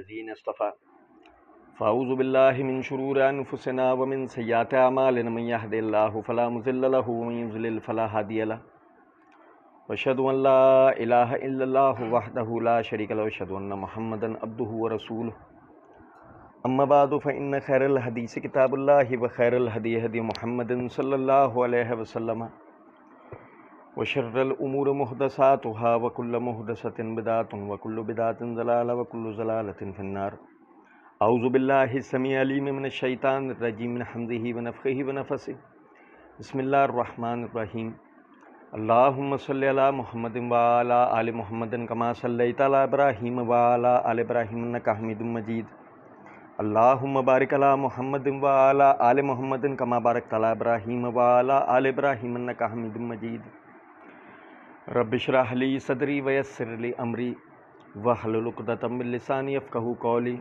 الذین اصطفى فاعوذ باللہ من شرور انفسنا ومن سیئات اعمالنا من یهد اللہ فلا مضل له ومن یضلل فلا هادی له واشهد ان لا الہ الا اللہ وحدہ لا شریک له واشهد ان محمدا عبدہ ورسولہ اما بعد فان خیر الحدیث کتاب اللہ وخیر الہدی ہدی محمد صلی اللہ علیہ وسلم وشر الامور محدثاتها وكل محدثة بدعة وكل بدعة ضلالة وكل ضلالة في النار اعوذ باللہ السمیع العلیم من الشیطان الرجیم من حمزہ ونفخہ ونفثہ بسم اللہ الرحمن الرحیم اللہم صلی علی محمد وعلی آل محمد کما صلیت علی ابراہیم وعلی آل ابراہیم انک حمید مجید اللہم بارک علی محمد وعلی آل محمد کما بارکت علی ابراہیم وعلی آل ابراہیم انک حمید مجید رب اشرح لی صدری ویسر لی امری واحلل عقدۃ من لسانی یفقہوا قولی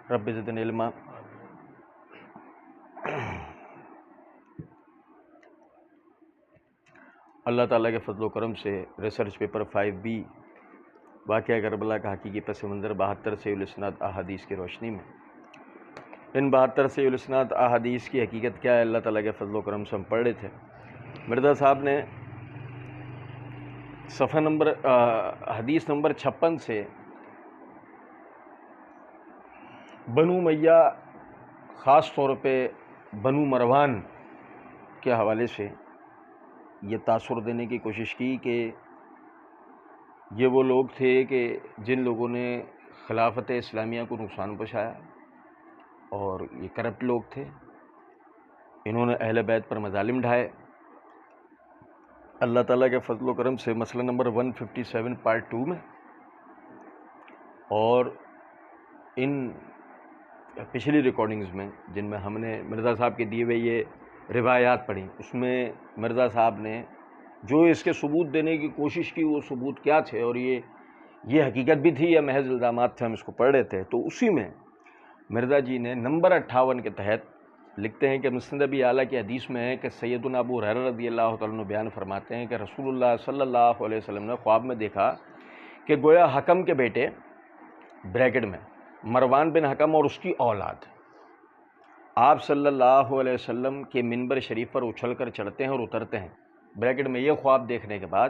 رب زدنی علما۔ اللہ تعالیٰ کے فضل و کرم سے ریسرچ پیپر 5B واقعہ کربلا کا حقیقی پس منظر 72 صحیح الاسناد احادیث کی روشنی میں ان 72 صحیح الاسناد احادیث کی حقیقت کیا ہے اللہ تعالیٰ کے فضل و کرم سے ہم پڑھ رہے تھے۔ مرزا صاحب نے صفحہ نمبر حدیث نمبر 56 سے بنو امیہ خاص طور پہ بنو مروان کے حوالے سے یہ تاثر دینے کی کوشش کی کہ یہ وہ لوگ تھے کہ جن لوگوں نے خلافت اسلامیہ کو نقصان پہنچایا اور یہ کرپٹ لوگ تھے، انہوں نے اہل بیت پر مظالم ڈھائے۔ اللہ تعالیٰ کے فضل و کرم سے مسئلہ نمبر 157 پارٹ 2 میں اور ان پچھلی ریکارڈنگز میں جن میں ہم نے مرزا صاحب کے دیے ہوئے یہ روایات پڑھی، اس میں مرزا صاحب نے جو اس کے ثبوت دینے کی کوشش کی وہ ثبوت کیا تھے اور یہ حقیقت بھی تھی یا محض الزامات تھے، ہم اس کو پڑھ رہے تھے۔ تو اسی میں مرزا جی نے نمبر 58 کے تحت لکھتے ہیں کہ مسند ابی اعلیٰ کی حدیث میں ہے کہ سیدنا ابو ہریرہ رضی اللہ تعالیٰ عنہ بیان فرماتے ہیں کہ رسول اللہ صلی اللہ علیہ وسلم نے خواب میں دیکھا کہ گویا حکم کے بیٹے بریکٹ میں مروان بن حکم اور اس کی اولاد آپ صلی اللہ علیہ وسلم کے منبر شریف پر اچھل کر چڑھتے ہیں اور اترتے ہیں۔ بریکٹ میں یہ خواب دیکھنے کے بعد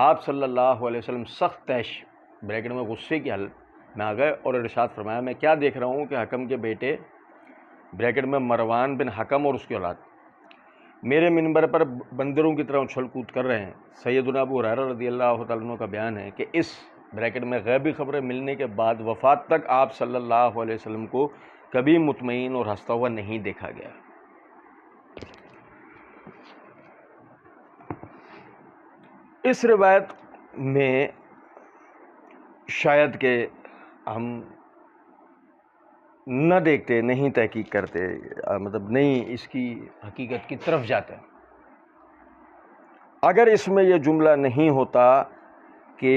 آپ صلی اللہ علیہ وسلم سخت تیش بریکٹ میں غصے کی حالت میں آ گئے اور ارشاد فرمایا میں کیا دیکھ رہا ہوں کہ حکم کے بیٹے بریکٹ میں مروان بن حکم اور اس کی اولاد میرے منبر پر بندروں کی طرح اچھل کود کر رہے ہیں۔ سیدنا ابو ہریرہ رضی اللہ تعالیٰ عنہ کا بیان ہے کہ اس بریکٹ میں غیبی خبریں ملنے کے بعد وفات تک آپ صلی اللہ علیہ وسلم کو کبھی مطمئن اور ہنستا ہوا نہیں دیکھا گیا۔ اس روایت میں شاید کہ ہم نہ دیکھتے، نہیں تحقیق کرتے، مطلب نہیں اس کی حقیقت کی طرف جاتے۔ اگر اس میں یہ جملہ نہیں ہوتا کہ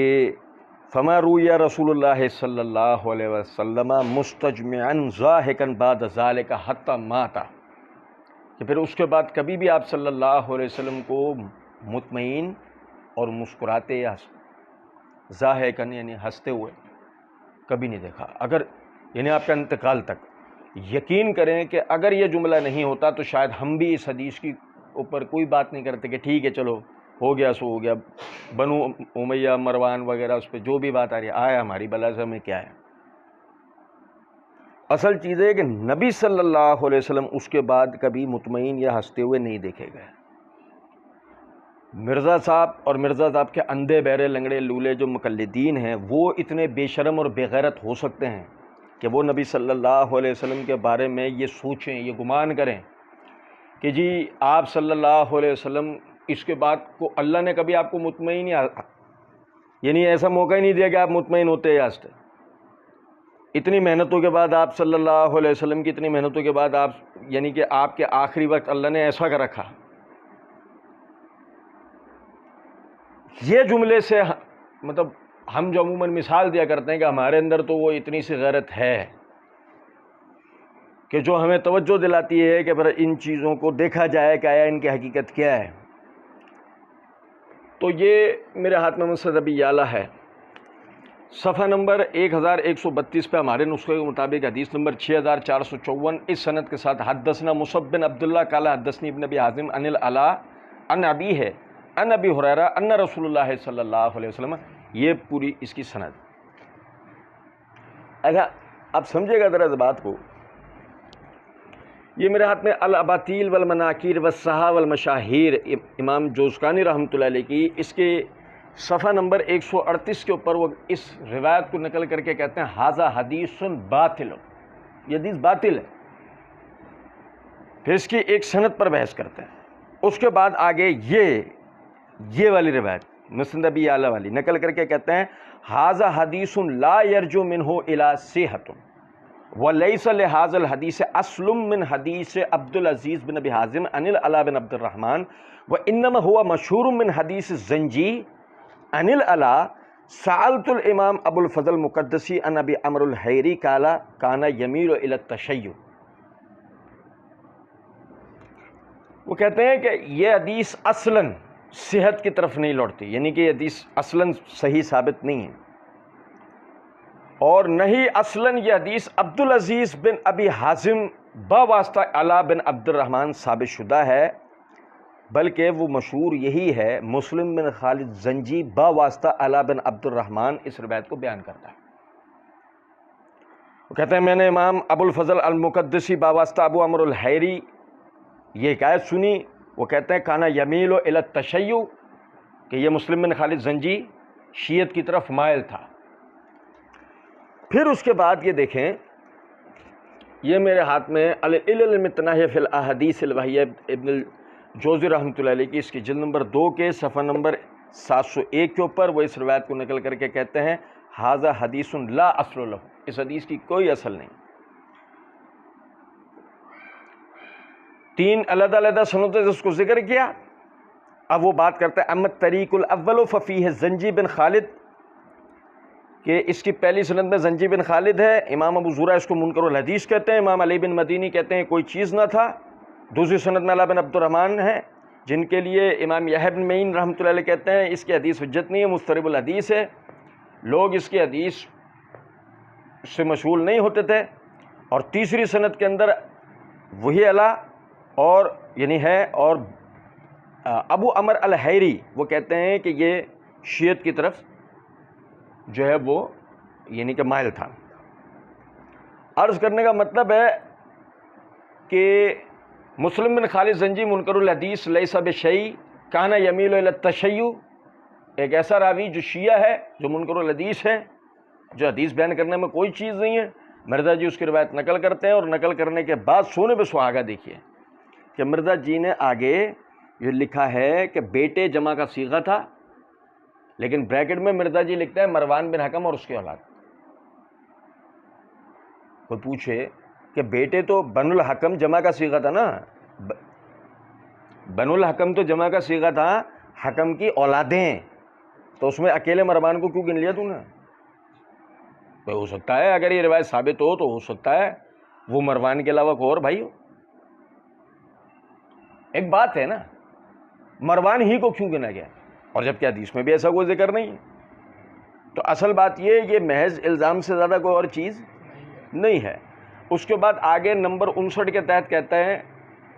فما روی رسول اللہ صلی اللہ علیہ وسلم مستجمعا ضاحکا بعد ذالک حتی مات، کہ پھر اس کے بعد کبھی بھی آپ صلی اللہ علیہ وسلم کو مطمئن اور مسکراتے یا ضاحکا یعنی ہنستے ہوئے کبھی نہیں دیکھا۔ اگر یعنی آپ کا انتقال تک یقین کریں کہ اگر یہ جملہ نہیں ہوتا تو شاید ہم بھی اس حدیث کی اوپر کوئی بات نہیں کرتے کہ ٹھیک ہے چلو ہو گیا سو ہو گیا، بنو امیہ مروان وغیرہ اس پہ جو بھی بات آ رہی ہے آیا ہماری بلا سے ہمیں کیا ہے۔ اصل چیز ہے کہ نبی صلی اللہ علیہ وسلم اس کے بعد کبھی مطمئن یا ہنستے ہوئے نہیں دیکھے گئے۔ مرزا صاحب اور مرزا صاحب کے اندھے بہرے لنگڑے لولے جو مقلدین ہیں وہ اتنے بے شرم اور بے غیرت ہو سکتے ہیں کہ وہ نبی صلی اللہ علیہ وسلم کے بارے میں یہ سوچیں، یہ گمان کریں کہ جی آپ صلی اللہ علیہ وسلم اس کے بعد کو اللہ نے کبھی آپ کو مطمئن یعنی ایسا موقع ہی نہیں دیا کہ آپ مطمئن ہوتے یا ہنستے۔ اتنی محنتوں کے بعد آپ صلی اللہ علیہ وسلم کی اتنی محنتوں کے بعد آپ یعنی کہ آپ کے آخری وقت اللہ نے ایسا کر رکھا۔ یہ جملے سے مطلب ہم جو عموماً مثال دیا کرتے ہیں کہ ہمارے اندر تو وہ اتنی سی غیرت ہے کہ جو ہمیں توجہ دلاتی ہے کہ پھر ان چیزوں کو دیکھا جائے کہ آیا ان کی حقیقت کیا ہے۔ تو یہ میرے ہاتھ میں مسند ابی اعلیٰ ہے، صفحہ نمبر 1132 پہ ہمارے نسخے کے مطابق حدیث نمبر 6454 اس سند کے ساتھ حدثنا مصعب بن عبداللہ قال حدثنی ابن ابی حازم عن العلاء عن ابی ہے ان ابی ہریرہ ان رسول اللہ صلی اللہ علیہ وسلم، یہ پوری اس کی سند۔ اچھا اب سمجھے گا ذرا اس بات کو، یہ میرے ہاتھ میں الاباطیل والمناکیر والصحاح والمشاہیر امام جوزقانی رحمۃ اللہ علیہ کی، اس کے صفحہ نمبر 138 کے اوپر وہ اس روایت کو نقل کر کے کہتے ہیں ھذا حدیث باطل، یہ حدیث باطل ہے۔ پھر اس کی ایک سند پر بحث کرتے ہیں، اس کے بعد آگے یہ والی روایت مسند ابی اعلی والی نقل کر کے کہتے ہیں ھذا حدیث لا یرجو منہ الی صحۃ ولیس لہذا الحدیث اصل من حدیث عبد العزیز بن ابی حازم عن العلاء بن عبد الرحمن وانما هو مشہور من حدیث الزنجی عن العلاء سألت الامام ابو الفضل مقدسی عن ابی عمرو الحیری قال کان یمیل الی التشیع۔ وہ کہتے ہیں کہ یہ حدیث اصلاً صحت کی طرف نہیں لوٹتی، یعنی کہ یہ حدیث اصلاً صحیح ثابت نہیں ہے، اور نہیں اصلاً یہ حدیث عبدالعزیز بن ابی حازم باواسطہ علاء بن عبد الرحمن ثابت شدہ ہے، بلکہ وہ مشہور یہی ہے مسلم بن خالد زنجی باواسطہ علاء بن عبد الرحمن اس روایت کو بیان کرتا ہے۔ وہ کہتے ہیں میں نے امام ابو الفضل المقدسی باواسطہ ابو عمرو الحیری یہ حکایت سنی، وہ کہتے ہیں کانا یمیل الی التشیع، کہ یہ مسلم بن خالد زنجی شیعت کی طرف مائل تھا۔ پھر اس کے بعد یہ دیکھیں، یہ میرے ہاتھ میں العلل المتناہیہ فی الاحادیث الوحیہ ابن الجوزی رحمۃ اللہ علیہ کی اس کی جلد نمبر 2 کے صفحہ نمبر 701 کے اوپر وہ اس روایت کو نقل کر کے کہتے ہیں ھذا حدیث لا اصل لہ، اس حدیث کی کوئی اصل نہیں۔ 3 علیحدہ سندوں سے اس کو ذکر کیا، اب وہ بات کرتے ہیں اما طریق الاول ففیہ زنجی بن خالد، کہ اس کی پہلی سند میں زنجی بن خالد ہے، امام ابو زرع اس کو منکر الحدیث کہتے ہیں، امام علی بن مدینی کہتے ہیں کوئی چیز نہ تھا۔ دوسری سند میں علاء بن عبد الرحمن ہے، جن کے لیے امام یحییٰ بن معین رحمۃ اللہ علیہ کہتے ہیں اس کی حدیث حجت نہیں ہے، مضطرب الحدیث ہے، لوگ اس کی حدیث سے مشغول نہیں ہوتے تھے۔ اور تیسری سند کے اندر وہی علاء اور یعنی ہے، اور ابو عمر الحیری وہ کہتے ہیں کہ یہ شیعت کی طرف جو ہے وہ یعنی کہ مائل تھا۔ عرض کرنے کا مطلب ہے کہ مسلم بن خالد زنجی منکر الحدیث لیس بشیء کان یمیل الی التشیع، ایک ایسا راوی جو شیعہ ہے، جو منکر الحدیث ہے، جو حدیث بیان کرنے میں کوئی چیز نہیں ہے، مرزا جی اس کی روایت نقل کرتے ہیں، اور نقل کرنے کے بعد سونے پہ سہاگا دیکھیے کہ مرزا جی نے آگے یہ لکھا ہے کہ بیٹے جمع کا صیغہ تھا، لیکن بریکٹ میں مرزا جی لکھتا ہے مروان بن حکم اور اس کے اولاد۔ کوئی پوچھے کہ بیٹے تو بن الحکم جمع کا صیغہ تھا نا، بن الحکم تو جمع کا صیغہ تھا، حکم کی اولادیں، تو اس میں اکیلے مروان کو کیوں گن لیا تو نے؟ ہو سکتا ہے اگر یہ روایت ثابت ہو تو ہو سکتا ہے وہ مروان کے علاوہ کوئی اور بھائی ہو۔ ایک بات ہے نا، مروان ہی کو کیوں گنا گیا، اور جبکہ حدیث میں بھی ایسا کوئی ذکر نہیں ہے۔ تو اصل بات یہ محض الزام سے زیادہ کوئی اور چیز نہیں ہے۔ اس کے بعد آگے نمبر 59 کے تحت کہتا ہے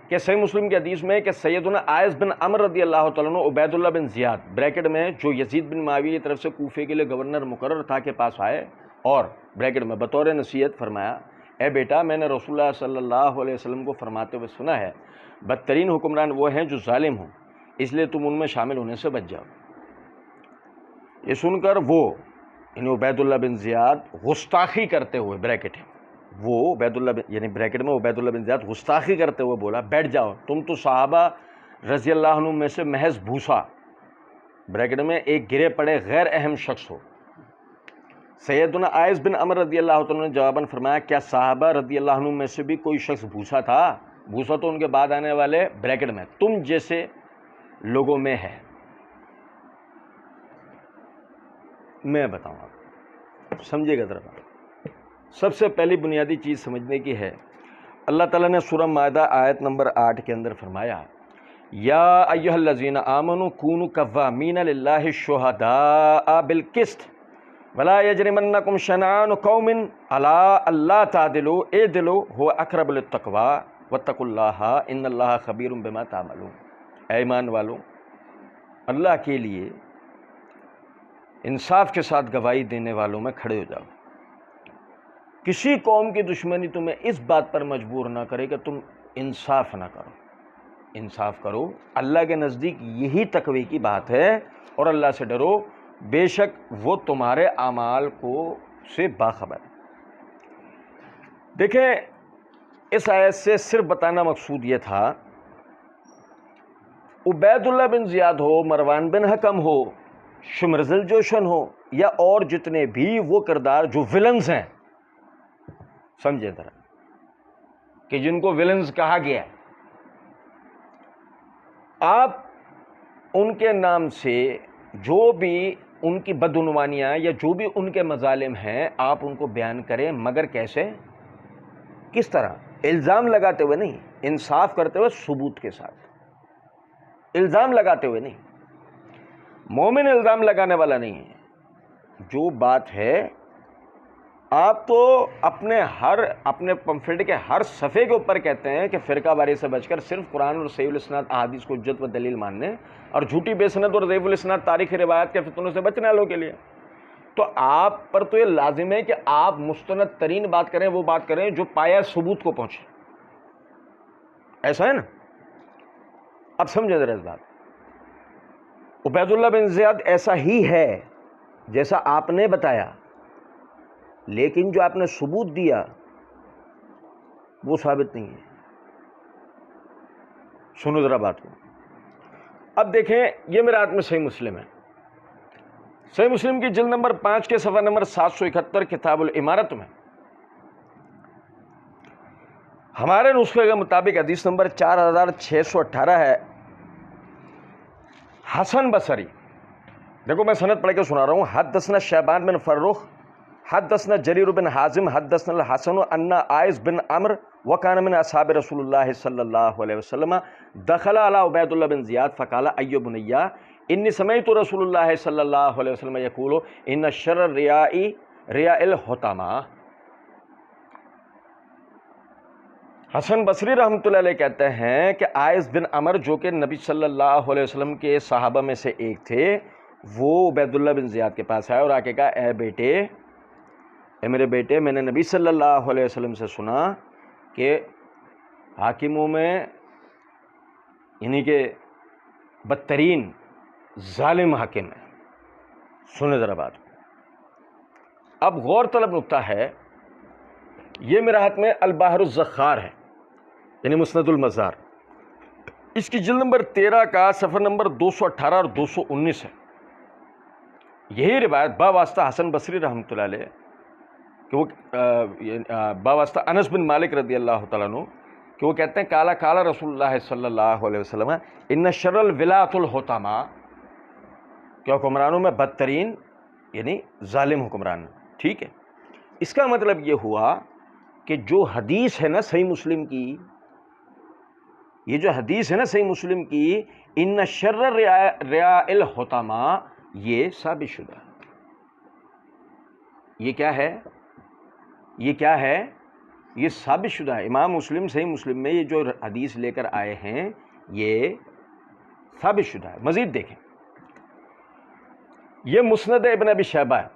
کہ صحیح مسلم کی حدیث میں کہ سیدنا عائض بن عمر رضی اللہ تعالیٰ عنہ عبید اللہ بن زیاد بریکٹ میں جو یزید بن معاویہ کی طرف سے کوفے کے لیے گورنر مقرر تھا کے پاس آئے، اور بریکٹ میں بطور نصیحت فرمایا اے بیٹا میں نے رسول اللہ صلی اللہ علیہ وسلم کو فرماتے ہوئے سنا ہے بدترین حکمران وہ ہیں جو ظالم ہوں، اس لیے تم ان میں شامل ہونے سے بچ جاؤ۔ یہ سن کر وہ عبید اللہ بن زیاد گستاخی کرتے ہوئے بریکٹ ہے، وہ عبید اللہ یعنی بریکٹ میں عبید اللہ بن زیاد گستاخی کرتے ہوئے بولا بیٹھ جاؤ، تم تو صحابہ رضی اللہ عنہ میں سے محض بھوسا، بریکٹ میں ایک گرے پڑے غیر اہم شخص ہو۔ سیدنا عائض بن عمر رضی اللہ عنہ نے جواباً فرمایا کیا صحابہ رضی اللہ عنہ میں سے بھی کوئی شخص بھوسا تھا؟ بھوسا تو ان کے بعد آنے والے بریکٹ میں تم جیسے لوگوں میں ہے۔ میں بتاؤں آپ سمجھے گا ذرا۔ سب سے پہلی بنیادی چیز سمجھنے کی ہے، اللہ تعالیٰ نے سورہ مائدہ آیت نمبر 8 کے اندر فرمایا یا ایھا الذین آمنوا کونوا قوامین للہ شہداء بالقسط ولا یجرمنکم شنآن قوم علی اللہ تعدلوا اعدلوا هو اقرب للتقوی واتقوا اللہ ان اللہ خبیر بما تعملون۔ اے ایمان والو، اللہ کے لیے انصاف کے ساتھ گواہی دینے والوں میں کھڑے ہو جاؤ۔ کسی قوم کی دشمنی تمہیں اس بات پر مجبور نہ کرے کہ تم انصاف نہ کرو، انصاف کرو۔ اللہ کے نزدیک یہی تقوی کی بات ہے، اور اللہ سے ڈرو، بے شک وہ تمہارے اعمال کو سے باخبر ہے۔ دیکھیں، اس آیت سے صرف بتانا مقصود یہ تھا، عبید اللہ بن زیاد ہو، مروان بن حکم ہو، شمر ذی الجوشن ہو، یا اور جتنے بھی وہ کردار جو ولنز ہیں، سمجھے ذرا، کہ جن کو ولنز کہا گیا ہے، آپ ان کے نام سے جو بھی ان کی بدعنوانیاں یا جو بھی ان کے مظالم ہیں آپ ان کو بیان کریں، مگر کیسے، کس طرح؟ الزام لگاتے ہوئے نہیں، انصاف کرتے ہوئے، ثبوت کے ساتھ، الزام لگاتے ہوئے نہیں۔ مومن الزام لگانے والا نہیں ہے۔ جو بات ہے، آپ تو اپنے پمفلٹ کے ہر صفحے کے اوپر کہتے ہیں کہ فرقہ واری سے بچ کر صرف قرآن اور صحیح الاسناد احادیث کو حجت و دلیل ماننے، اور جھوٹی بے سند اور ضعیف الاسناد تاریخی روایات کے فتنوں سے بچنے والوں کے لیے۔ تو آپ پر تو یہ لازم ہے کہ آپ مستند ترین بات کریں، وہ بات کریں جو پایہ ثبوت کو پہنچے۔ ایسا ہے نا؟ اب سمجھے ذرا اس بات۔ عبید اللہ بن زیاد ایسا ہی ہے جیسا آپ نے بتایا، لیکن جو آپ نے ثبوت دیا وہ ثابت نہیں ہے۔ سنو ذرا بات کو۔ اب دیکھیں، یہ میرے ہاتھ میں صحیح مسلم ہے، صحیح مسلم کی جلد نمبر 5 کے صفحہ نمبر 771 کتاب الامارت میں ہمارے نسخے کے مطابق حدیث نمبر 4618 ہے۔ حسن بصری، دیکھو میں سند پڑھ کے سنا رہا ہوں۔ حدثنا شیبان بن فروخ حدثنا جریر بن حازم حدثنا الحسن ان عائذ بن عمرو وكان من اصحاب رسول اللہ صلی اللہ علیہ وسلم دخل على عبید اللہ بن زیاد فقال ای بنی انی سمعت رسول اللہ صلی اللہ علیہ وسلم یقول ان شر الریاء ریاء الحطماء۔ حسن بصری رحمۃ اللہ علیہ کہتے ہیں کہ عائذ بن عمر جو کہ نبی صلی اللہ علیہ وسلم کے صحابہ میں سے ایک تھے، وہ عبید اللہ بن زیاد کے پاس آئے اور آ کے کہا، اے میرے بیٹے، میں نے نبی صلی اللہ علیہ وسلم سے سنا کہ حاکموں میں یعنی کہ بدترین ظالم حاکم ہے۔ سنیں ذرا بات۔ اب غور طلب نکتہ ہے، یہ میرے ہاتھ میں البحر الزخار ہے، یعنی مسند المزار، اس کی جلد نمبر 13 کا صفحہ نمبر 218 اور 219 ہے۔ یہی روایت باواسطہ حسن بصری رحمۃ اللہ علیہ کہ وہ باواسطہ انس بن مالک رضی اللہ تعالیٰ عنہ کہ وہ کہتے ہیں کالا کالا رسول اللہ صلی اللہ علیہ وسلم ان شر الولاۃ الحطماء، کہ حکمرانوں میں بدترین یعنی ظالم حکمران۔ ٹھیک ہے، اس کا مطلب یہ ہوا کہ جو حدیث ہے نا صحیح مسلم کی، یہ جو حدیث ہے نا صحیح مسلم کی، ان شر ریاء الحطماء، یہ ثابت شدہ ہے۔ یہ کیا ہے؟ یہ کیا ہے؟ یہ ثابت شدہ ہے۔ امام مسلم صحیح مسلم میں یہ جو حدیث لے کر آئے ہیں یہ ثابت شدہ ہے۔ مزید دیکھیں، یہ مسند ابن ابی شیبہ ہے۔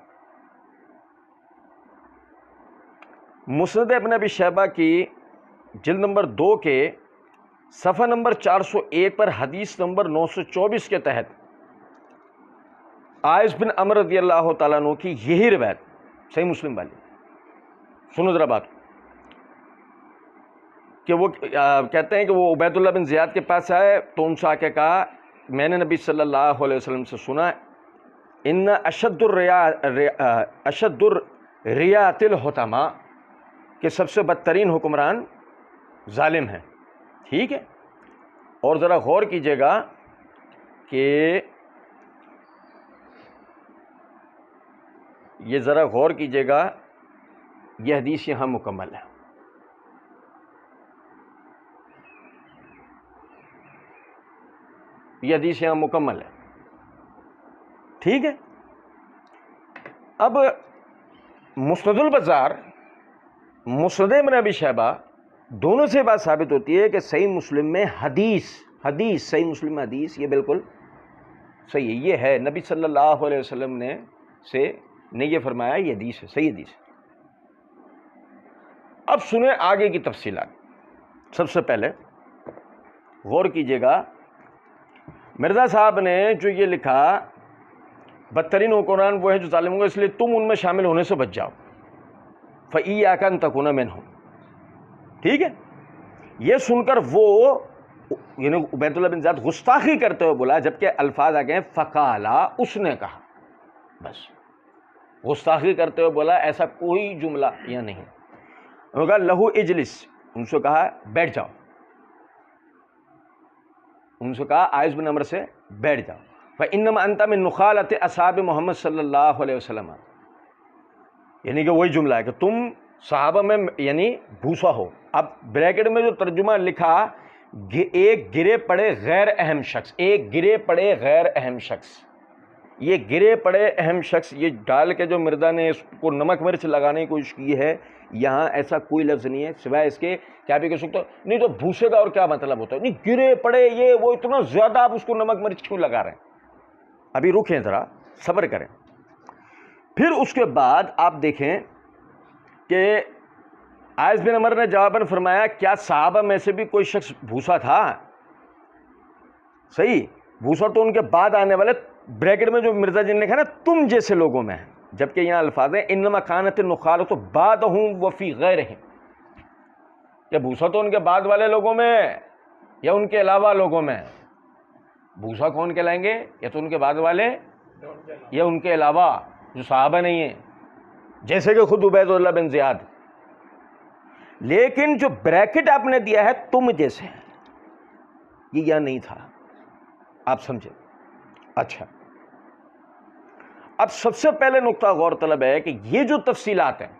مسند ابن ابی شیبہ کی جلد نمبر 2 کے صفحہ نمبر 401 پر حدیث نمبر 924 کے تحت عائذ بن عمرو رضی اللہ تعالیٰ عنہ کی یہی روایت صحیح مسلم والی، سنو ذرا بات، کہ وہ کہتے ہیں کہ وہ عبید اللہ بن زیاد کے پاس آئے تو ان سے آ کے کہا، میں نے نبی صلی اللہ علیہ وسلم سے سنا ان اشد الریاء الحطماء، کہ سب سے بدترین حکمران ظالم ہیں۔ ٹھیک ہے، اور ذرا غور کیجئے گا کہ یہ ذرا غور کیجئے گا، یہ حدیث یہاں مکمل ہے۔ یہ حدیث یہاں مکمل ہے۔ ٹھیک ہے، اب مسند البزار، مسند ابن ابی شیبہ، دونوں سے بات ثابت ہوتی ہے کہ صحیح مسلم میں حدیث صحیح مسلم میں حدیث یہ بالکل صحیح ہے، یہ ہے نبی صلی اللہ علیہ وسلم نے یہ فرمایا، یہ حدیث ہے، صحیح حدیث ہے۔ اب سنیں آگے کی تفصیلات۔ سب سے پہلے غور کیجئے گا، مرزا صاحب نے جو یہ لکھا، بدترین حکمران وہ ہے جو ظالم ہوگا، اس لیے تم ان میں شامل ہونے سے بچ جاؤ، فَإِيَّاكَ أَن تَكُونَ مِنْهُمْ۔ ٹھیک ہے، یہ سن کر وہ یعنی عبید اللہ بن زیاد گستاخی کرتے ہوئے بولا، جبکہ الفاظ آ گئے فقالا، اس نے کہا، بس گستاخی کرتے ہوئے بولا، ایسا کوئی جملہ یا نہیں۔ انہوں نے کہا لہو اجلس، ان سے کہا بیٹھ جاؤ، ان سے کہا عائذ بن عمر سے بیٹھ جاؤ، فَإِنَّمَا أَنْتَ مِن نُخَالَةِ أَصْحَابِ محمد صلی اللہ علیہ وسلم، یعنی کہ وہی جملہ ہے کہ تم صحابہ میں یعنی بھوسا ہو۔ اب بریکٹ میں جو ترجمہ لکھا، ایک گرے پڑے غیر اہم شخص، ایک گرے پڑے غیر اہم شخص، یہ گرے پڑے اہم شخص یہ ڈال کے جو مرزا نے اس کو نمک مرچ لگانے کی کوشش کی ہے، یہاں ایسا کوئی لفظ نہیں ہے سوائے اس کے کیا بھی کہہ سکتے ہو، نہیں تو بھوسے کا اور کیا مطلب ہوتا ہے، نہیں گرے پڑے یہ وہ، اتنا زیادہ آپ اس کو نمک مرچ کیوں لگا رہے ہیں؟ ابھی رکیں ذرا، صبر کریں۔ پھر اس کے بعد آپ دیکھیں کہ عائذ بن عمر نے جواباً فرمایا، کیا صحابہ میں سے بھی کوئی شخص بھوسا تھا؟ صحیح، بھوسا تو ان کے بعد آنے والے، بریکٹ میں جو مرزا جی نے لکھا نا تم جیسے لوگوں میں ہے، جبکہ یہاں الفاظ ہیں انما کانت النخالۃ بعدہم وفی غیرہم، کہ بھوسا تو ان کے بعد والے لوگوں میں یا ان کے علاوہ لوگوں میں؟ بھوسا کون کہلائیں گے؟ یا تو ان کے بعد والے یا ان کے علاوہ جو صحابہ نہیں ہیں، جیسے کہ خود عبید اللہ بن زیاد۔ لیکن جو بریکٹ آپ نے دیا ہے تم جیسے، یہ یہاں نہیں تھا، آپ سمجھے؟ اچھا، اب سب سے پہلے نقطہ غور طلب ہے کہ یہ جو تفصیلات ہیں،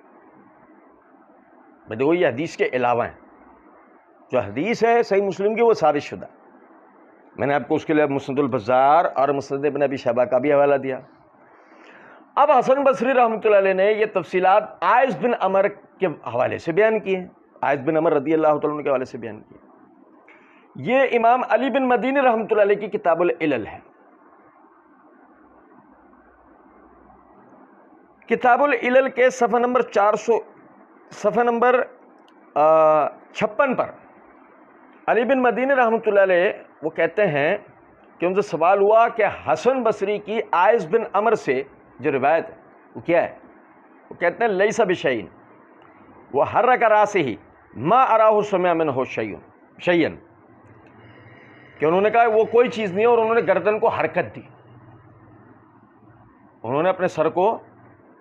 دیکھو یہ حدیث کے علاوہ ہیں، جو حدیث ہے صحیح مسلم کی وہ ثابت شدہ، میں نے آپ کو اس کے لیے مسند البزار اور مسند ابن ابی شیبہ کا بھی حوالہ دیا۔ اب حسن بصری رحمۃ اللہ علیہ نے یہ تفصیلات عائذ بن عمر کے حوالے سے بیان کی ہیں، عائذ بن عمر رضی اللہ تعالیٰ عنہ کے حوالے سے بیان کی۔ یہ امام علی بن مدینی رحمۃ اللہ علیہ کی کتاب العلل ہے، کتاب العلل کے صفحہ نمبر 56 پر علی بن مدینی رحمۃ اللہ علیہ وہ کہتے ہیں کہ ان سے سوال ہوا کہ حسن بصری کی عائذ بن عمر سے جو روایت ہے وہ کیا ہے؟ وہ کہتے ہیں لیس بشیء وحرک راسہ ما اراہ سمع منہ شیئا، کہ انہوں نے کہا وہ کوئی چیز نہیں ہے، اور انہوں نے گردن کو حرکت دی، انہوں نے اپنے سر کو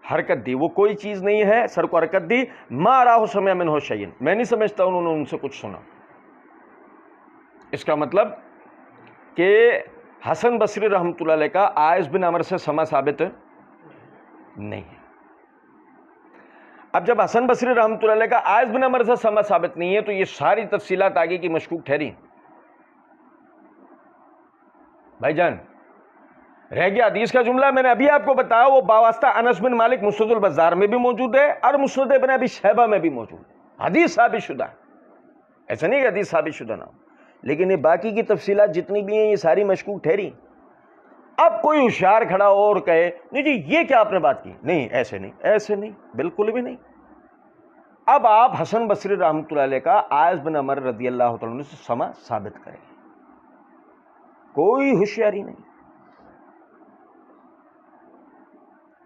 حرکت دی، وہ کوئی چیز نہیں ہے، سر کو حرکت دی، ما اراہ سمع منہ شیئا، میں نہیں سمجھتا انہوں نے ان سے کچھ سنا۔ اس کا مطلب کہ حسن بصری رحمۃ اللہ علیہ کا عائذ بن عمر سے سما ثابت نہیں ہے۔ اب جب حسن بصری رحمۃ اللہ علیہ کا عائذ بن عمر سے سما ثابت نہیں ہے تو یہ ساری تفصیلات آگے کی مشکوک ٹھہری۔ بھائی جان رہ گیا حدیث کا جملہ، میں نے ابھی آپ کو بتایا وہ باواسطہ انس بن مالک مسند البزار میں بھی موجود ہے اور مسند ابن ابی شیبہ میں بھی موجود ہے، حدیث ثابت شدہ ہے، ایسا نہیں کہ حدیث ثابت شدہ نہ ہو، لیکن یہ باقی کی تفصیلات جتنی بھی ہیں یہ ساری مشکوک ٹھہری۔ اب کوئی ہوشیار کھڑا ہو اور کہے نہیں جی یہ کیا آپ نے بات کی، نہیں ایسے نہیں، ایسے نہیں، بالکل بھی نہیں۔ اب آپ حسن بصری رحمۃ اللہ علیہ کا عائذ بن عمر رضی اللہ تعالیٰ عنہ سے سما ثابت کریں، کوئی ہوشیاری نہیں۔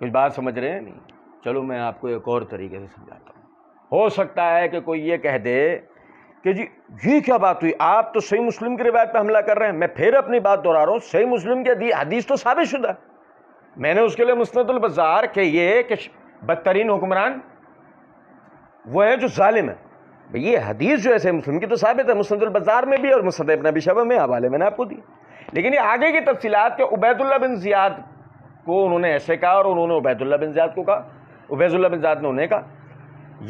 کچھ بات سمجھ رہے ہیں؟ نہیں، چلو میں آپ کو ایک اور طریقے سے سمجھاتا ہوں۔ ہو سکتا ہے کہ کوئی یہ کہہ دے کہ جی یہ کیا بات ہوئی، آپ تو صحیح مسلم کی روایت پہ حملہ کر رہے ہیں۔ میں پھر اپنی بات دہرا رہا ہوں، صحیح مسلم کی حدیث تو ثابت شدہ ہے، میں نے اس کے لیے مسند البزار کہ یہ کہ بدترین حکمران وہ ہے جو ظالم ہے، یہ حدیث جو ہے صحیح مسلم کی تو ثابت ہے، مسند البزار میں بھی اور مسند ابن ابی شیبہ میں، حوالے میں نے آپ کو دی۔ لیکن یہ آگے کی تفصیلات کہ عبید اللہ بن زیاد کو انہوں نے ایسے کہا اور انہوں نے عبید اللہ بن زیاد کو کہا، عبید اللہ بن زیاد نے انہیں کہا،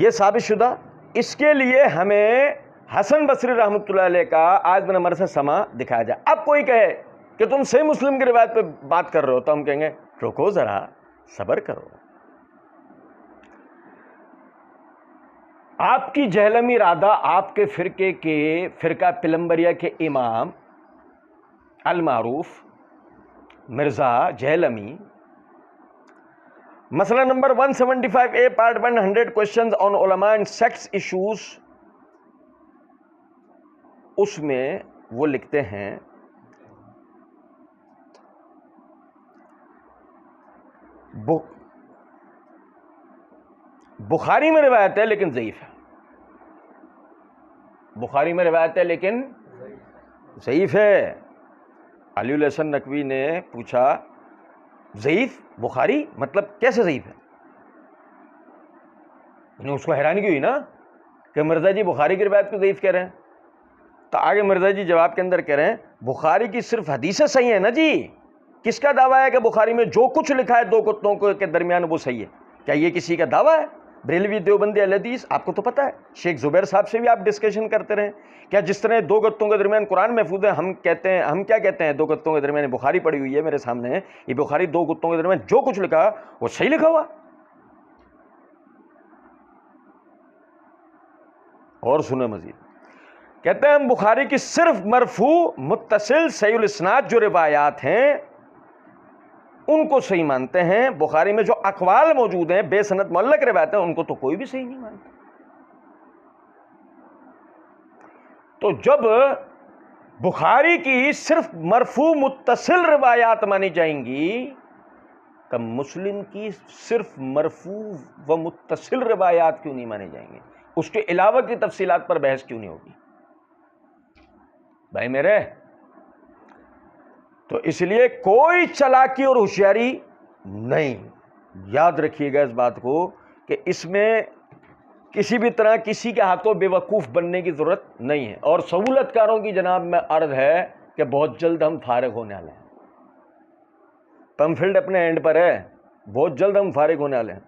یہ ثابت شدہ، اس کے لیے ہمیں حسن بصری رحمۃ اللہ علیہ کا عائذ بن عمر سے سما دکھایا جائے۔ اب کوئی کہے کہ تم صحیح مسلم کی روایت پہ بات کر رہے ہو تو ہم کہیں گے رکو ذرا، صبر کرو، آپ کی جہلمی ارادہ آپ کے فرقے کے فرقہ پلمبریہ کے امام المعروف مرزا جہلمی مسئلہ number 175A part 100 questions on علماء and sects issues، اس میں وہ لکھتے ہیں بخاری میں روایت ہے لیکن ضعیف ہے، بخاری میں روایت ہے لیکن ضعیف ہے۔ علی الحسن نقوی نے پوچھا ضعیف بخاری مطلب کیسے ضعیف ہے؟ یعنی اس کو حیرانی کی ہوئی نا کہ مرزا جی بخاری کی روایت کو ضعیف کہہ رہے ہیں، تو آگے مرزا جی جواب کے اندر کہہ رہے ہیں بخاری کی صرف حدیثیں صحیح ہیں نا جی، کس کا دعویٰ ہے کہ بخاری میں جو کچھ لکھا ہے دو کتوں کے درمیان وہ صحیح ہے؟ کیا یہ کسی کا دعویٰ ہے؟ بریلوی دیوبندی اہل حدیث آپ کو تو پتہ ہے، شیخ زبیر صاحب سے بھی آپ ڈسکشن کرتے رہے، کیا جس طرح دو گتوں کے درمیان قرآن محفوظ ہے ہم کیا کہتے ہیں دو گتوں کے درمیان بخاری پڑی ہوئی ہے میرے سامنے ہے، یہ بخاری دو گتوں کے درمیان جو کچھ لکھا وہ صحیح لکھا ہوا؟ اور سنیں مزید، کہتے ہیں ہم بخاری کی صرف مرفوع متصل صحیح الاسناد جو روایات ہیں ان کو صحیح مانتے ہیں، بخاری میں جو اقوال موجود ہیں بے سند معلق روایت ہیں ان کو تو کوئی بھی صحیح نہیں مانتا۔ تو جب بخاری کی صرف مرفوع متصل روایات مانی جائیں گی تو مسلم کی صرف مرفوع و متصل روایات کیوں نہیں مانی جائیں گے؟ اس کے علاوہ کی تفصیلات پر بحث کیوں نہیں ہوگی بھائی میرے؟ تو اس لیے کوئی چالاکی اور ہوشیاری نہیں، یاد رکھیے گا اس بات کو کہ اس میں کسی بھی طرح کسی کے ہاتھوں بے وقوف بننے کی ضرورت نہیں ہے۔ اور سہولت کاروں کی جناب میں عرض ہے کہ بہت جلد ہم فارغ ہونے والے ہیں، پمفلٹ اپنے اینڈ پر ہے، بہت جلد ہم فارغ ہونے والے ہیں،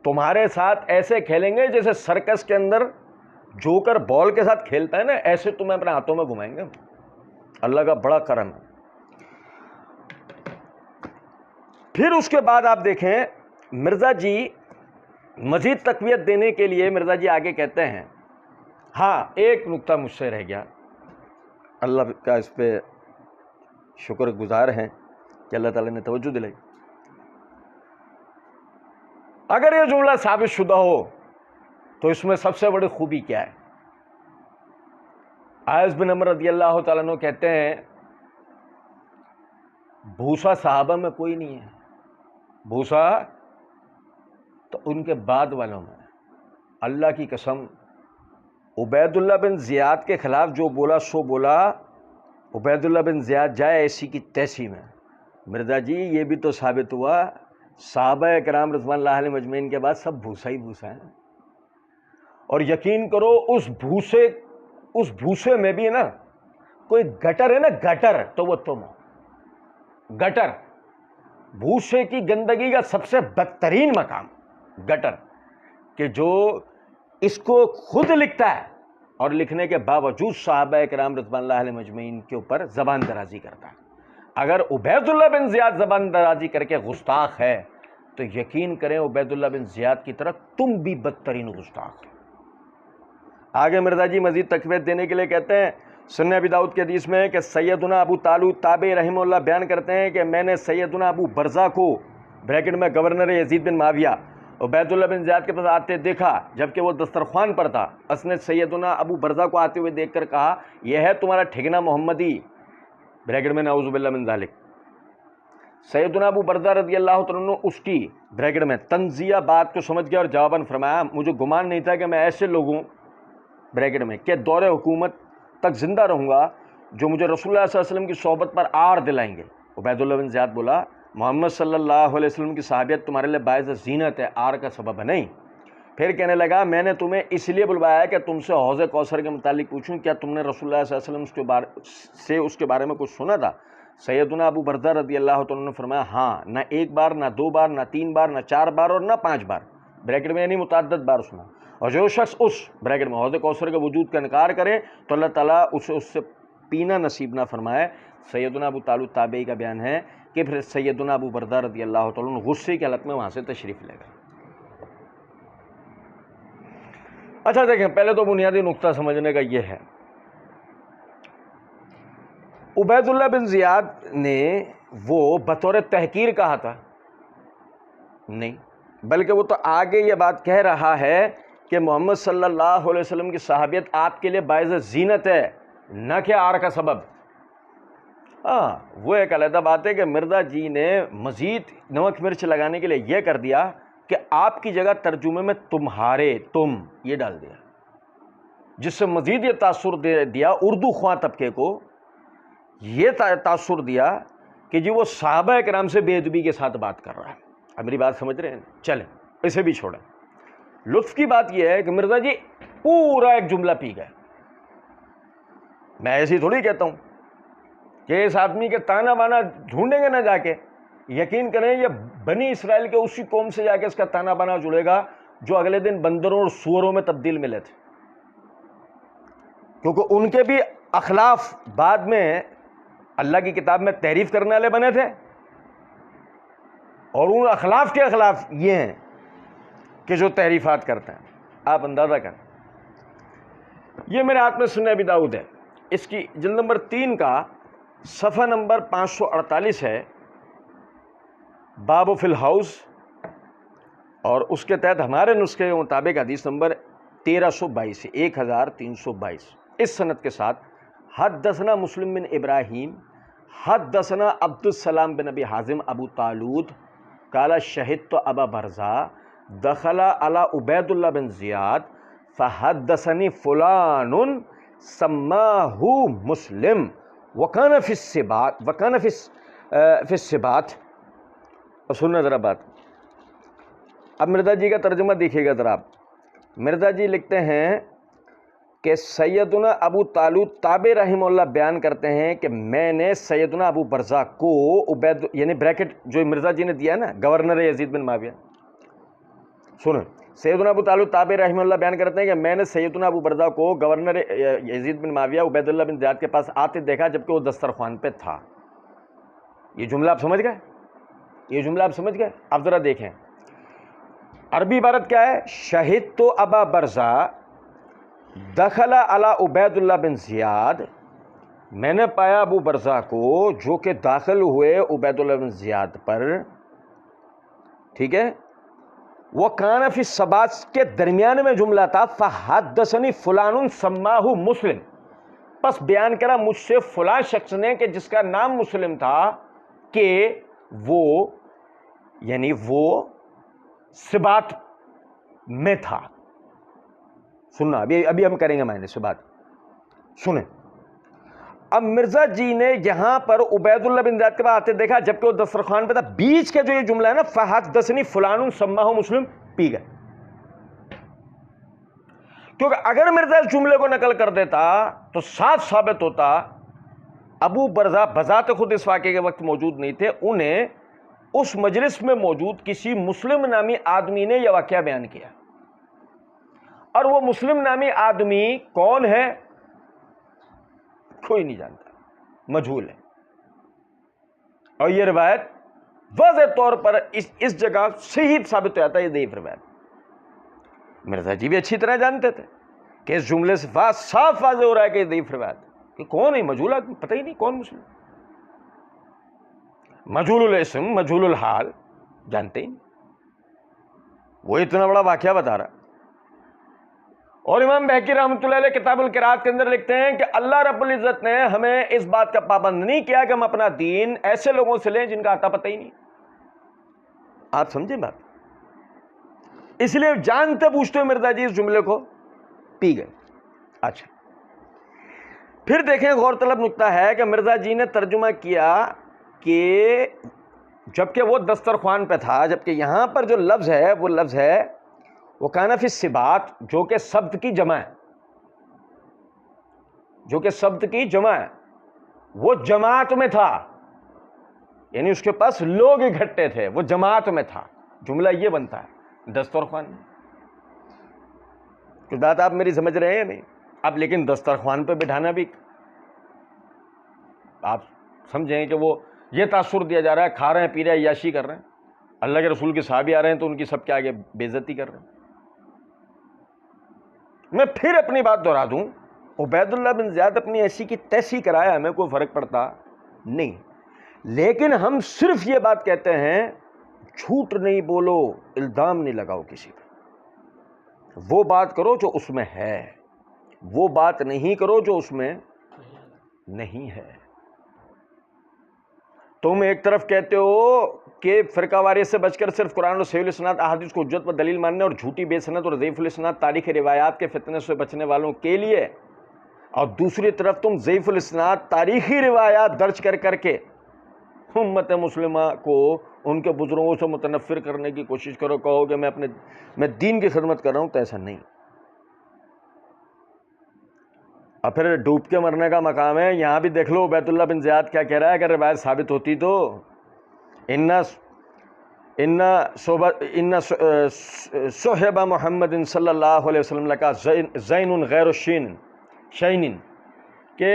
تمہارے ساتھ ایسے کھیلیں گے جیسے سرکس کے اندر جوکر بال کے ساتھ کھیلتا ہے نا، ایسے تمہیں اپنے ہاتھوں میں گھمائیں گے، اللہ کا بڑا کرم ہے۔ پھر اس کے بعد آپ دیکھیں مرزا جی مزید تقویت دینے کے لیے مرزا جی آگے کہتے ہیں ہاں ایک نقطہ مجھ سے رہ گیا، اللہ کا اس پہ شکر گزار ہیں کہ اللہ تعالیٰ نے توجہ دلائی، اگر یہ جملہ ثابت شدہ ہو تو اس میں سب سے بڑی خوبی کیا ہے؟ عائض بن عمر رضی اللہ تعالیٰ عنہ کہتے ہیں بھوسا صحابہ میں کوئی نہیں ہے، بھوسا تو ان کے بعد والوں میں، اللہ کی قسم عبید اللہ بن زیاد کے خلاف جو بولا سو بولا، عبید اللہ بن زیاد جائے ایسی کی تیسی میں۔ مرزا جی یہ بھی تو ثابت ہوا صحابہ کرام رضوان اللہ علیہم اجمعین کے بعد سب بھوسا ہی بھوسا ہے، اور یقین کرو اس بھوسے میں بھی ہے نا کوئی گٹر ہے نا، گٹر تو وہ تم ہو، گٹر بھوسے کی گندگی کا سب سے بدترین مقام گٹر، کہ جو اس کو خود لکھتا ہے اور لکھنے کے باوجود صحابہ کرام رضوان اللہ علیہم اجمعین کے اوپر زبان درازی کرتا ہے۔ اگر عبید اللہ بن زیاد زبان درازی کر کے گستاخ ہے تو یقین کریں عبید اللہ بن زیاد کی طرح تم بھی بدترین گستاخ۔ آگے مرزا جی مزید تقویت دینے کے لیے کہتے ہیں سنن ابی داؤد کی حدیث میں کہ سیدنا ابو طالوت تابعی رحمہ اللہ بیان کرتے ہیں کہ میں نے سیدنا ابو برزہ کو بریکٹ میں گورنر یزید بن معاویہ عبید اللہ بن زیاد کے پاس آتے دیکھا جبکہ وہ دسترخوان پر تھا۔ اس نے سیدنا ابو برزہ کو آتے ہوئے دیکھ کر کہا یہ ہے تمہارا ٹھگنا محمدی، بریکٹ میں نعوذ باللہ من ذالک۔ سیدنا ابو برزہ رضی اللہ عنہ اس کی بریکٹ میں تنزیہ بات کو سمجھ گیا اور جواباً فرمایا مجھے گمان نہیں تھا کہ میں ایسے لوگوں بریکٹ میں کہ دور حکومت تک زندہ رہوں گا جو مجھے رسول اللہ صلی اللہ علیہ وسلم کی صحبت پر آر دلائیں گے۔ عبید اللہ بن زیاد بولا محمد صلی اللہ علیہ وسلم کی صحابیت تمہارے لیے باعث زینت ہے، آر کا سبب ہے نہیں۔ پھر کہنے لگا میں نے تمہیں اس لیے بلوایا ہے کہ تم سے حوض کوثر کے متعلق پوچھوں، کیا تم نے رسول اللہ صلی اللہ علیہ وسلم اس کے بارے میں کچھ سنا تھا؟ سیدنا ابو برزہ رضی اللہ عنہ نے فرمایا ہاں، نہ ایک بار، نہ دو بار، نہ تین بار، نہ چار بار اور نہ 5 بار، بریکٹ میں یعنی متعدد بار سنا۔ اور جو شخص اس بریکٹ میں حوض کوثر کے وجود کا انکار کرے تو اللہ تعالیٰ اسے اس سے پینا نصیب نہ فرمائے۔ سیدنا ابو طالوت تابعی کا بیان ہے کہ پھر سیدنا ابو برزہ رضی اللہ تعالیٰ عنہ غصے کی حالت میں وہاں سے تشریف لے گئے۔ اچھا دیکھیں، پہلے تو بنیادی نقطہ سمجھنے کا یہ ہے، عبید اللہ بن زیاد نے وہ بطور تحقیر کہا تھا؟ نہیں، بلکہ وہ تو آگے یہ بات کہہ رہا ہے کہ محمد صلی اللہ علیہ وسلم کی صحابیت آپ کے لیے باعث زینت ہے، نہ کہ عار کا سبب۔ ہاں، وہ ایک علیحدہ بات ہے کہ مرزا جی نے مزید نمک مرچ لگانے کے لیے یہ کر دیا کہ آپ کی جگہ ترجمے میں تمہارے، تم یہ ڈال دیا، جس سے مزید یہ تاثر دیا اردو خواں طبقے کو، یہ تاثر دیا کہ جی وہ صحابہ کرام سے بے ادبی کے ساتھ بات کر رہا ہے۔ اب میری بات سمجھ رہے ہیں؟ چلیں اسے بھی چھوڑیں۔ لطف کی بات یہ ہے کہ مرزا جی پورا ایک جملہ پی گئے۔ میں ایسی تھوڑی کہتا ہوں کہ اس آدمی کے تانا بانا ڈھونڈیں گے نہ جا کے، یقین کریں یہ بنی اسرائیل کے اسی قوم سے جا کے اس کا تانا بانا جڑے گا جو اگلے دن بندروں اور سوروں میں تبدیل ملے تھے، کیونکہ ان کے بھی اخلاف بعد میں اللہ کی کتاب میں تعریف کرنے والے بنے تھے، اور ان اخلاف کے اخلاف یہ ہیں کہ جو تعریفات کرتے ہیں۔ آپ اندازہ کریں، یہ میرے ہاتھ میں سنن ابی داؤد ہے، اس کی جلد نمبر 3 کا صفحہ نمبر 548 ہے، باب فی الحوض، اور اس کے تحت ہمارے نسخے کے مطابق حدیث نمبر 1322 1322 اس سند کے ساتھ، حدثنا مسلم بن ابراہیم حدثنا عبد السلام بن ابی حازم ابو طالوت قال شہدت ابا برزا دخل علی عبید اللہ بن زیاد فحدثنی فلان سماہ مسلم وکان فی السبات۔ اور سننا ذرا بات، اب مرزا جی کا ترجمہ دیکھیے گا ذرا آپ۔ مرزا جی لکھتے ہیں کہ سیدنا ابو طالوت تابع رحمہ اللہ بیان کرتے ہیں کہ میں نے سیدنا ابو برزا کو عبید، یعنی بریکٹ جو مرزا جی نے دیا نا، گورنر یزید بن معاویہ، سنیں، سیدنا ابو طالوت تابع رحمہ اللہ بیان کرتے ہیں کہ میں نے سیدنا ابو برزا کو گورنر یزید بن معاویہ عبید اللہ بن زیاد کے پاس آتے دیکھا جبکہ وہ دسترخوان پہ تھا۔ یہ جملہ آپ سمجھ گئے؟ یہ جملہ آپ سمجھ گئے؟ اب ذرا دیکھیں عربی عبارت کیا ہے، شہدت ابا برزا دخل علی عبید اللہ بن زیاد، میں نے پایا ابو برزا کو جو کہ داخل ہوئے عبید اللہ بن زیاد پر، ٹھیک ہے، وہ کان فی السبات کے درمیان میں جملہ تھا، فحدثنی فلان سماہ مسلم، پس بیان کرا مجھ سے فلاں شخص نے کہ جس کا نام مسلم تھا کہ وہ، یعنی وہ سبات میں تھا۔ سننا، ابھی ہم کریں گے معنی سے بات، سنیں۔ اب مرزا جی نے یہاں پر عبید اللہ بن زیاد کے بعد آتے دیکھا جبکہ وہ دسترخوان پہ تھا، بیچ کے جو یہ جملہ ہے نا فحدثنی فلان سماہ مسلم، پی گئے، کیونکہ اگر مرزا اس جملے کو نقل کر دیتا تو صاف ثابت ہوتا ابو برزا بذات خود اس واقعے کے وقت موجود نہیں تھے، انہیں اس مجلس میں موجود کسی مسلم نامی آدمی نے یہ واقعہ بیان کیا، اور وہ مسلم نامی آدمی کون ہے کوئی نہیں جانتا، مجہول ہے۔ اور یہ روایت واضح طور پر اس جگہ صحیح ثابت ہو جاتا ہے، یہ ضعیف روایت۔ مرزا جی بھی اچھی طرح جانتے تھے کہ اس جملے سے صاف واضح ہو رہا ہے کہ یہ ضعیف روایت ہے، کہ کون ہے مجہول آدمی، پتہ ہی نہیں کون مسلم، مجہول الاسم مجہول الحال، جانتے ہی نہیں، وہ اتنا بڑا واقعہ بتا رہا۔ اور امام بہقی رحمۃ اللہ علیہ کتاب القراءت کے اندر لکھتے ہیں کہ اللہ رب العزت نے ہمیں اس بات کا پابند نہیں کیا کہ ہم اپنا دین ایسے لوگوں سے لیں جن کا آتا پتہ ہی نہیں۔ آپ سمجھیں بات؟ اس لیے جانتے پوچھتے ہوئے مرزا جی اس جملے کو پی گئے۔ اچھا، پھر دیکھیں غور طلب نکتہ ہے کہ مرزا جی نے ترجمہ کیا کہ جبکہ وہ دسترخوان پہ تھا، جبکہ یہاں پر جو لفظ ہے وہ لفظ ہے وہ کان فی السبات، جو کہ سبت کی جمع ہے، جو کہ سبت کی جمع ہے، وہ جماعت میں تھا، یعنی اس کے پاس لوگ اکٹھے تھے، وہ جماعت میں تھا، جملہ یہ بنتا ہے دسترخوان میں۔ کچھ بات آپ میری سمجھ رہے ہیں نہیں؟ اب لیکن دسترخوان پہ بٹھانا بھی آپ سمجھیں کہ وہ یہ تاثر دیا جا رہا ہے کھا رہے ہیں پی رہے ہیں عیاشی کر رہے ہیں، اللہ کے رسول کے صحابی آ رہے ہیں تو ان کی سب کے آگے بے عزتی کر رہے ہیں۔ میں پھر اپنی بات دہرا دوں، عبید اللہ بن زیاد اپنی ایسی کی تیسی کرایا، ہمیں کوئی فرق پڑتا نہیں، لیکن ہم صرف یہ بات کہتے ہیں جھوٹ نہیں بولو، الزام نہیں لگاؤ کسی پہ، وہ بات کرو جو اس میں ہے، وہ بات نہیں کرو جو اس میں نہیں ہے۔ تم ایک طرف کہتے ہو کہ فرقہ واریت سے بچ کر صرف قرآن اور صحیح الاسناد احادیث کو حجت پر دلیل ماننے اور جھوٹی بے سند اور ضعیف الاسناد تاریخی روایات کے فتنے سے بچنے والوں کے لیے، اور دوسری طرف تم ضعیف الاسناد تاریخی روایات درج کر کے امت مسلمہ کو ان کے بزرگوں سے متنفر کرنے کی کوشش کرو، کہو کہ میں دین کی خدمت کر رہا ہوں، تو ایسا نہیں۔ اور پھر ڈوب کے مرنے کا مقام ہے، یہاں بھی دیکھ لو عبید اللہ بن زیاد کیا کہہ رہا ہے، اگر روایت ثابت ہوتی تو ان صحب محمد صلی اللہ علیہ وسلم لکا زین غیر شین، کہ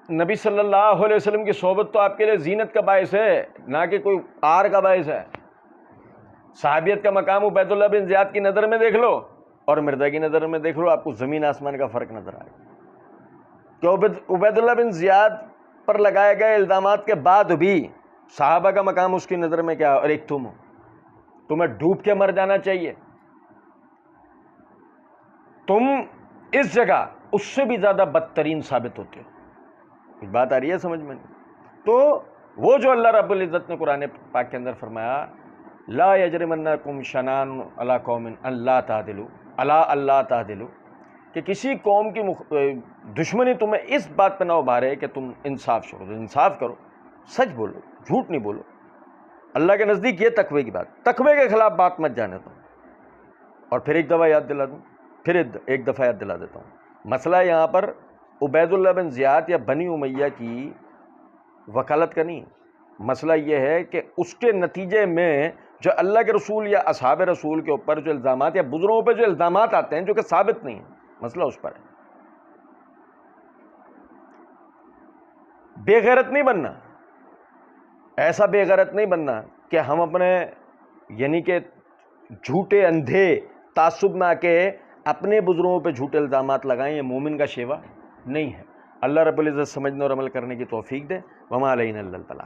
نبی صلی اللہ علیہ وسلم کی صحبت تو آپ کے لیے زینت کا باعث ہے، نہ کہ کوئی آر کا باعث ہے۔ صحابیت کا مقام عبید اللہ بن زیاد کی نظر میں دیکھ لو اور مرزا کی نظر میں دیکھ لو، آپ کو زمین آسمان کا فرق نظر آئے گا، کہ عبید اللہ بن زیاد پر لگائے گئے الزامات کے بعد بھی صحابہ کا مقام اس کی نظر میں کیا، اور ایک تمہیں ڈوب کے مر جانا چاہیے، تم اس جگہ اس سے بھی زیادہ بدترین ثابت ہوتے ہو۔ کچھ بات آ رہی ہے سمجھ میں؟ تو وہ جو اللہ رب العزت نے قرآن پاک کے اندر فرمایا لا یجرمنکم شنآن علی قوم ان لا تعدلوا الا اللہ تعدلوا، کہ کسی قوم کی دشمنی تمہیں اس بات پہ نہ ابھارے کہ تم انصاف کرو، انصاف کرو، سچ بولو، جھوٹ نہیں بولو۔ اللہ کے نزدیک یہ تقوی کی بات، تقوی کے خلاف بات مت جانے دو۔ اور پھر ایک دفعہ یاد دلا دوں، پھر ایک دفعہ یاد دلا دیتا ہوں، مسئلہ یہاں پر عبید اللہ بن زیاد یا بنی امیہ کی وکالت کا نہیں، مسئلہ یہ ہے کہ اس کے نتیجے میں جو اللہ کے رسول یا اصحاب رسول کے اوپر جو الزامات یا بزرگوں پہ جو الزامات آتے ہیں جو کہ ثابت نہیں ہیں، مسئلہ اس پر ہے۔ بے غیرت نہیں بننا، ایسا بے غیرت نہیں بننا کہ ہم اپنے یعنی کہ جھوٹے اندھے تعصب میں آ کے اپنے بزرگوں پہ جھوٹے الزامات لگائیں، یہ مومن کا شیوا نہیں ہے۔ اللہ رب العزت سمجھنے اور عمل کرنے کی توفیق دے۔ وما علینا الا البلاغ۔